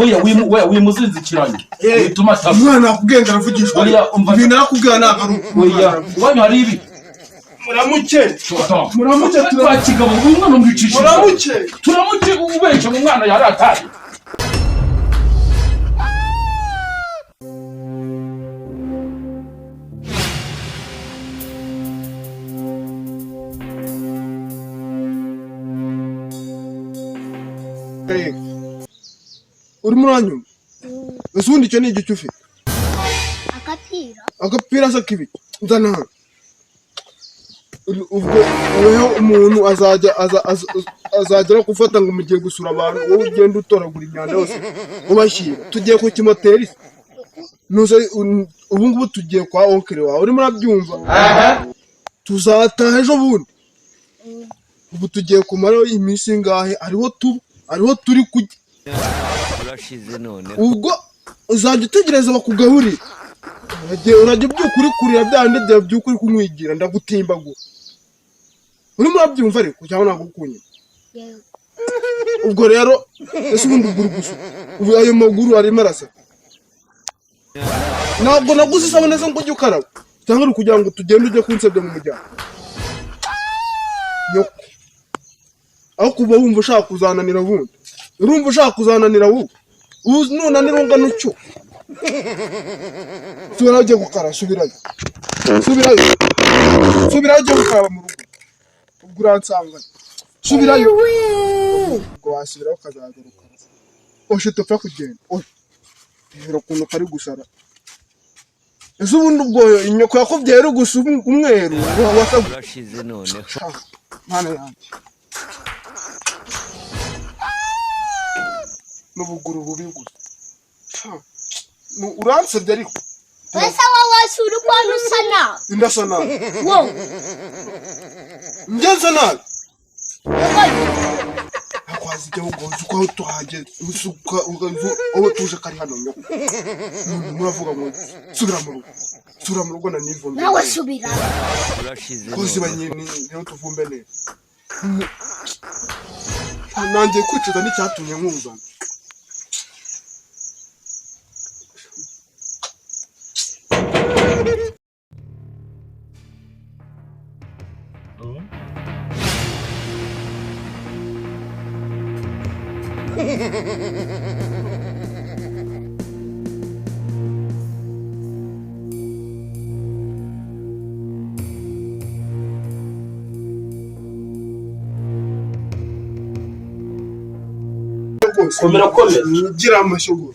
oya wimuzinzikiranye bituma ataba umwana akubwenga aravugishwa ibintu arakubwira nagaruka oya wanyu hari ibi muramuke twakigabo uyu mwana umwicishije turamuke ubeshya mu mwana yari atari uri muranyuma ese ubundi icyo ni igice ufite agapira se kibi nzana hano ubwo weho umuntu azajya gufata ngo mugiye gusura abantu wowe ugenda utoragura imyanda yose ubashyira tugiye ku kimoteri nuze ubu ngubu tugiye kwa onkere wawe urimo urabyumva tuzataha ejo bundi ubu tugiye kumaraho iminsi ingahe ariho turi kujya ubwo uzajya utegereza bakugaburira urajya by'ukuri kurira byandi bya by'ukuri kumwigira ndagutimbagura urimo urabyumva ariko cyangwa ntabwo ukunye ubwo rero ese ubundi ugura gusa ubu ayo maguru arimo arasa ntabwo naguze isabune zo ngo ujye ukaraba cyangwa uri kugira ngo tugende ujye kunsebya mu muryango aho kuba wumva ushaka kuzananira bundi urumva ushaka kuzananira wowe nunanira ungana utyo subirayo ujye gukara subirayo ujye gukaraba mu rugo ubwo uransangana subirayo ubwo wasubiraho ukazagaruka oshita upfa kugenda rero ukuntu kari gusara ese ubundi ubwo inyoko yakubyaye uri gusa umweru urashize noneho mwana yanjye n'ubuguru bubi gusa uransebye ariko wese wose uri kubona usa nabi ndasa nabi wowe njye nsa nabi akwazi ibyo ugoze uko tuhageze uwo tuje kari hano nyoko muravuga ngo sura mu rugo na nivumbi nawe subira urashize kozi banyine niho tuvumbe neza nanjye kwicuza n'icyatumye nkuzana komera ngira amashyogo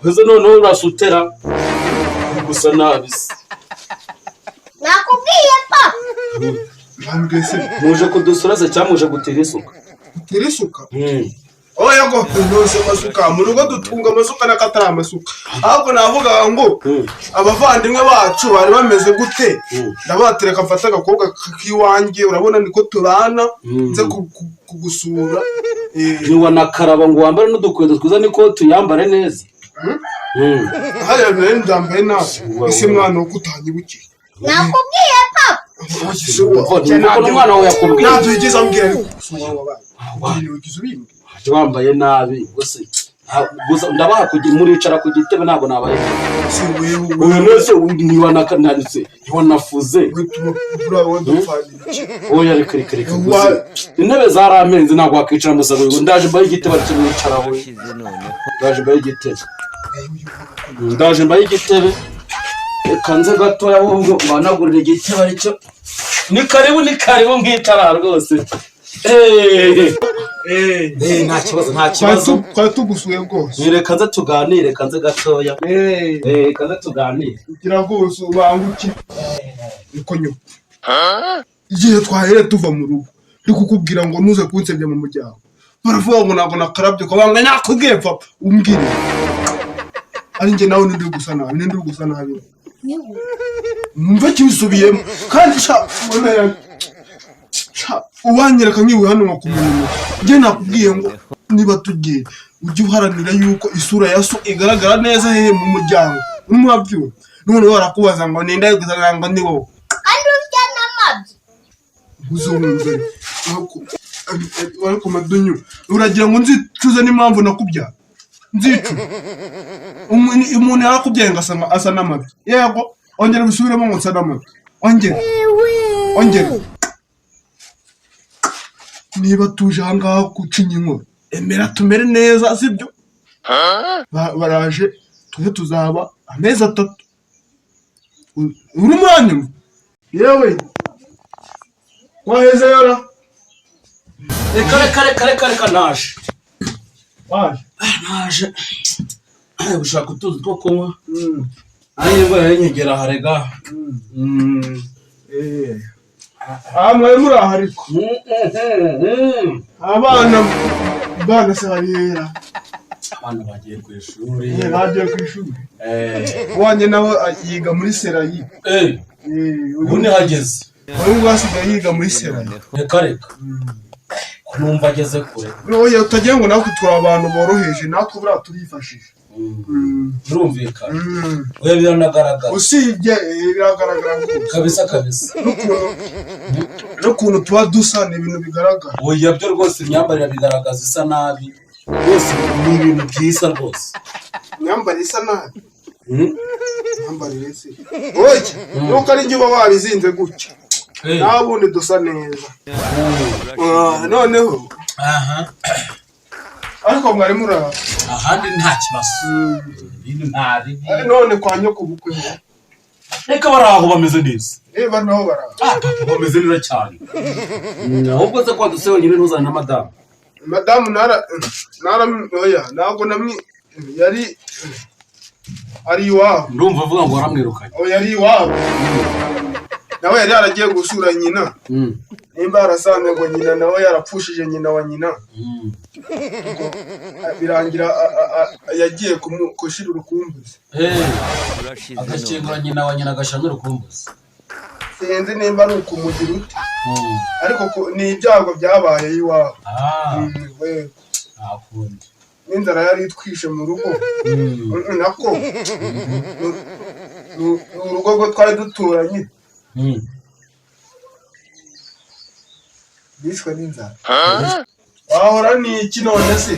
kweze noneho urasutera gusa nabise nakubwiye pa mbese muje kudusuraza cyangwa muje gutera isuka oya ngo nose masuka mu rugo dutunga amasuka nakatari amasuka ahubwo navuga ngo abavandimwe bacu bari bameze gute ndabatereka mfata agakobwa kiwanjye urabona niko turana nze kugusura niwa nakaraba ngo wambare n'udukweto twiza niko tuyambare neza haya rero ndambaye nabi ese mwana wo kutanyibukira nakubwiye papa nuko umwana wawe yakubwiye ntabyo yigeze ambwira ariko wabaye ugize ubimwe wambaye nabi gusa ndabaha muricara ku gitebe ntabwo nabaye si wewe uyu wese niwa nakananitse niwa nafuze oya reka intebe zaramenze ntabwo wakwicara musabe ngo ndaje mbaye igitebe ariko wicaraho ndaje mbaye igitebe reka nze gatoya ahubwo mbanagurira igitebe aricyo ni karibu mwicara rwose nta kibazo twari tugusuye rwose reka nze tuganire reka nze gatoya reka nze tuganire kugira rwose ubanguke niko nyuma igihe twahere tuva mu rugo ndi kukubwira ngo ntuze kunsebya mu muryango baravuga ngo ntabwo nakarabye ukabanga nakubwiye papa umbwire ari njye nawe ndi gusa nabi numva kibisubiyemo kandi uwanyereka nk'iwe hano nkakumenya njye nakubwiye ngo niba tugiye ujye uharanira yuko isura ya so igaragara neza hehe mu muryango urimo urabyumva none barakubaza ngo ninde gusa ngo ni wowe kandi urya n'amabyi uzumve wari ku madunyu uragira ngo nzicuze n'impamvu nakubyara nzicu umuntu yarakubyaye ngo asa n'amabi yego ongera bisubiremo ngo nsa n'amabi ongera niba tuje ahangaha gucinya inkoro emera tumere neza sibyo baraje tujye tuzaba amezi 3 uri mwanyuma yewe waheze yara reka naje gushaka utuzi two kunywa ariyo ngo yanyegera harega mwari muri aha ariko abana se bariyera abana bagiye ku ishuri bagiye ku ishuri wanjye nawe yiga muri serayi ubu ntihageze uyu nguyu asigaye yiga muri serayi reka numva ageze kure oya utagira ngo natwe turi abantu boroheje natwe buriya turifashisha birumvikana oya biranagaragara usibye biragaragara kabisa n'ukuntu tuba dusa ni ibintu bigaragara oya byo rwose imyambarire bigaragaza isa nabi rwose ni ibintu byiza rwose imyambarire isa nabi imyambarire se oya nuko ari njye uba wabizinze gutya nawe ubundi dusa neza noneho ariko mwari muri aha ahandi nta kibazo ibintu ntari none kwa nyoko bukwe reka bari aho bameze neza reba naho baraho bameze neza cyane ahubwo se kwa duse wenyine ntuzane na madamu oya ntabwo yari ari iwabo ndumva avuga ngo waramwirukanye oya yari iwabo nawe yari yaragiye gusura nyina nimba yarasanze ngo nyina nawe yarapfushije nyina wa nyina birangira yagiye kushira urukumbuzi agakingura nyina wa nyina agashira urukumbuzi sinzi nimba ari ukumugira ute ariko ni ibyago byabaye iwabo n'inzara yari itwishe mu rugo nako urugo rwo twari duturanye bishwe n'inzara wahora n'iki none se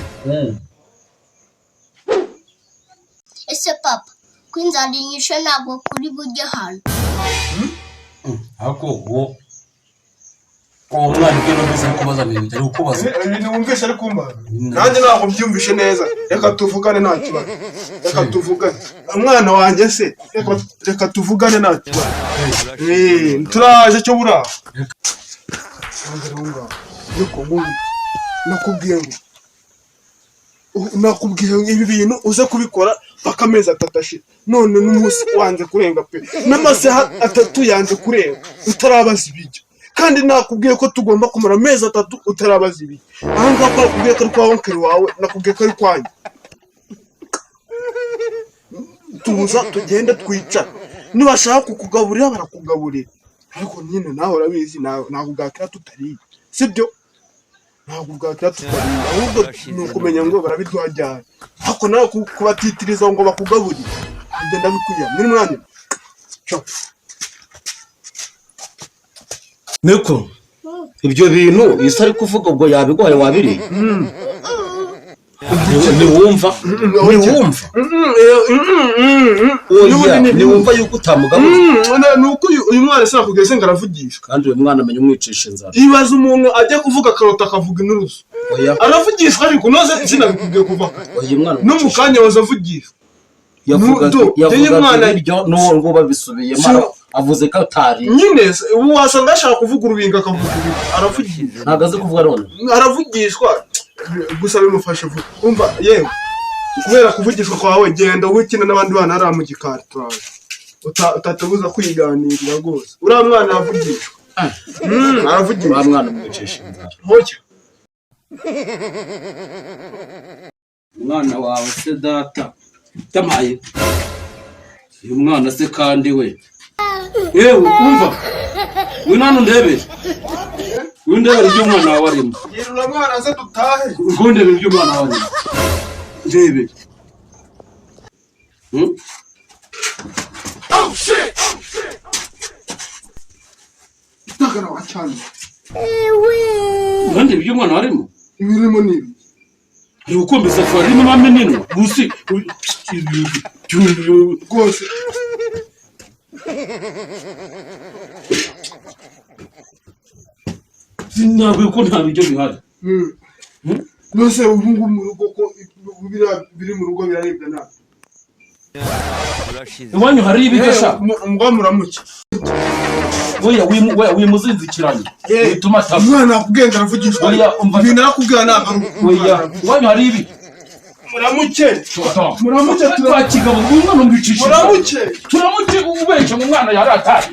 ese papa ko inzara inyishe ntabwo kuri buryo hano ariko uwo mwana ibyo numvise ari kubaza ibintu ari kubaza ibintu wumvise ari kumbaza nanjye ntabwo mbyumvishe neza reka tuvugane nta kibazo reka tuvugane umwana wanjye se reka tuvugane nta kibazo turaje cyo buraho nakubwiye ibi bintu uze kubikora paka amezi 3 ashira none n'umunsi wanze kurenga pe n'amasaha 3 yanze kurenga utarabaza ibijyo kandi nakubwiye ko tugomba kumara amezi 3 utarabaza ibijyo ahangaha nakubwiye ko ari kwa onkeri wawe nakubwiye ko ari kwanyu tuza tugende twicara nibashaka kukugaburira barakugaburira ariko nyine nawe urabizi ntabwo bwakira tutariye sibyo ntabwo bwakira tutariye ahubwo ni ukumenya ngo barabiduhajyana ariko nawe kubatitiriza ngo bakugaburire bigenda bikwiye muri mwanya niko ibyo bintu isa ari kuvuga ubwo yabiguhaye wabiriye ntiwumva ntiwumva yuko utamugaburira nuko uyu mwana se nakubwiye ngo aravugisha kandi uyu mwana amenya umwicisha inzara ibaza umuntu ajya kuvuga akarota akavuga inurusu aravugishwa ariko noze sinabikubwiye kuva no mu kanya wazavugisha yavuga ibyo n'uwo babisubiyemo avuze ko atari nyine ubu wasanga ashaka kuvuga urubinga akavuga ibintu aravugisha ntabwo azi kuvuga none aravugishwa gusa bimufashe vuba umva yewe kubera kuvugishwa kwawe genda wikina n'abandi bana ari mu gikari turaje utatabuza kwiganirira rwose uriya mwana avugishwa aravugisha uriya mwana umwicisha inzara hoya umwana wawe se data tamaye uyu mwana se kandi we yewe umva winano ndebere windebere ibyo umwana wawe arimo yirura mwana se dutahe ngondebe ibyo umwana wawe arimo ndebere Tagara wachana Nande ibyo mwana harimo? Ibirimo nibi. Ni ukombe safari ni mame nini? Busi. Rwose. Sinabwiye ko nta biryo bihari. Nose ubu ngubu mu rugo ko biri mu rugo biraribwa nabi. Iwanyu hari ibigasha. Mbwa muramuke. Oya wimuzinzikiranye. Bituma tabu. Umwana akubwenda aravugishwa. Oya umva ibintu nakubwira ntabwo. Oya iwanyu hari ibi. Muramuke twakigabo umwana umbicisha. Muramuke Turamuke ubeshya mu mwana yari atari.